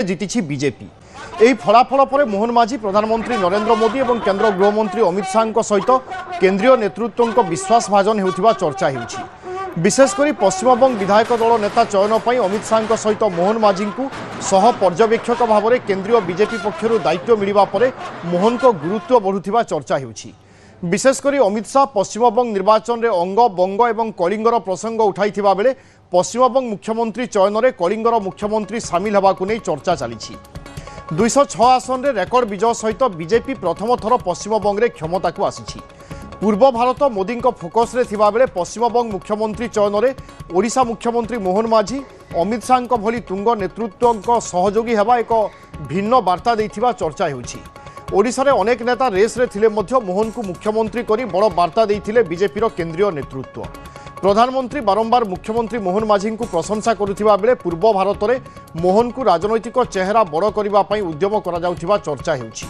জিতিছি BJP. এই ফলাফল পরে মোহন মাঝি প্রধানমন্ত্রী নরেন্দ্র মোদী এবং কেন্দ্র গৃহমন্ত্রী অমিত শাহ সহিত কেন্দ্রীয় নেতৃত্ব বিশ্বাস ভাজন হেউথিবা চর্চা হেউছি। বিশেষ করে পশ্চিমবঙ্গ বিধায়ক দল নেতা চয়ন পাই অমিত শাহ সহিত মোহন মাঝি সহ পর্যবেক্ষক ভাবে কেন্দ্রীয় বিজেপি পক্ষর দায়িত্ব মিলিবা পরে মোহনক গুরুত্ব বঢ়ুথিবা চর্চা হেউছি। বিশেষ করে অমিত শাহ পশ্চিমবঙ্গ নির্বাচনের অঙ্গ বঙ্গ এবং কলিঙ্গর প্রসঙ্গ উঠাইথিবা বেলে পশ্চিমবঙ্গ মুখ্যমন্ত্রী চয়নরে কলিঙ্গর মুখ্যমন্ত্রী সামিল হওয়াকে নিয়ে চর্চা চালিছি। 206 আসনের রেকর্ড বিজয় সহিত বিজেপি প্রথম থর পশ্চিমবঙ্গে ক্ষমতাকে আসিছি। পূর্ব ভারত মোদী ফোকসরে বেড়ে পশ্চিমবঙ্গ মুখ্যমন্ত্রী চয়নরে ওড়িশা মুখ্যমন্ত্রী মোহন মাঝি অমিত শাহ ভলি তুঙ্গ নেতৃত্ব সহযোগী হওয়া এক ভিন্ন বার্তা দেইথিবা চর্চা হেউছি। ওড়িশার অনেক নেতা রেস্রে থিলে মধ্য মোহনকু মুখ্যমন্ত্রী করে বড় বার্তা দেইথিলে বিজেপির কেন্দ্রীয় নেতৃত্ব। প্রধানমন্ত্রী বারম্বার মুখ্যমন্ত্রী মোহন মাঝি প্রশংসা করুথিবা বেলে পূর্ব ভারতের মোহনকু রাজনৈতিক চেহারা বড় করিবা পাই উদ্যম করা যাউথিবা চর্চা হেউছি।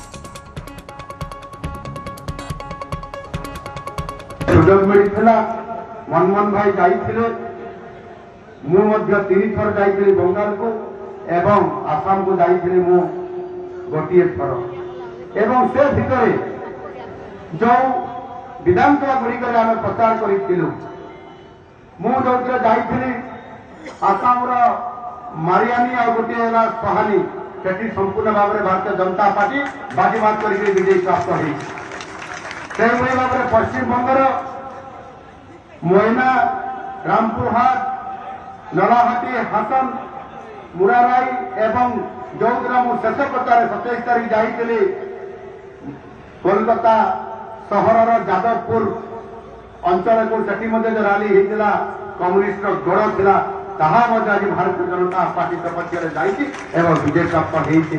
সুযোগ মিলিଥିଲା মনমোহন ভাই যাইଥିଲେ ମୁଁ ମଧ୍ୟ 3 ଥର ଯାଇଥିଲି ବଙ୍ଗାଲକୁ ଏବଂ ଆସାମକୁ ଯାଇଥିଲି ମୁଁ ଗୋଟିଏ ଥର। ଏବଂ ସେ ଭିତରେ ଯେଉଁ ବିଧାନସଭା ଗୁଡ଼ିକରେ ଆମେ ପ୍ରଚାର କରିଥିଲୁ, ମୁଁ ଯେଉଁଥିରେ ଯାଇଥିଲି ଆସାମର ମାରିଆନି ଆଉ ଗୋଟିଏ ହେଲା ସହାନି, ସେଠି ସମ୍ପୂର୍ଣ୍ଣ ଭାବରେ ଭାରତୀୟ ଜନତା ପାର୍ଟି ବାଜିମାତ କରିକି ବିଜୟୀ ପ୍ରାପ୍ତ ହେଇଛି। ସେଇଭଳି ଭାବରେ ପଶ୍ଚିମବଙ୍ଗର ମୋଇନା, ରାମପୁରହାଟ, ନଲାହାଟି, ହାସନ, ମୁରାରାଇ ଏବଂ ଯେଉଁଦିନ ମୁଁ ଶେଷ ପ୍ରଚାର 27 ତାରିଖ ଯାଇଥିଲି କୋଲକାତା ସହରର ଯାଦବପୁର ଅଞ୍ଚଳକୁ, ସେଠି ମଧ୍ୟ ଯେଉଁ ରାଲି ହେଇଥିଲା କମ୍ୟୁନିଷ୍ଟର ଗୋଡ଼ ଥିଲା, ତାହା ମଧ୍ୟ ଆଜି ଭାରତୀୟ ଜନତା ପାର୍ଟି ସପକ୍ଷରେ ଯାଇଛି ଏବଂ ବିଜୟ ପ୍ରାପ୍ତ ହେଇଛି।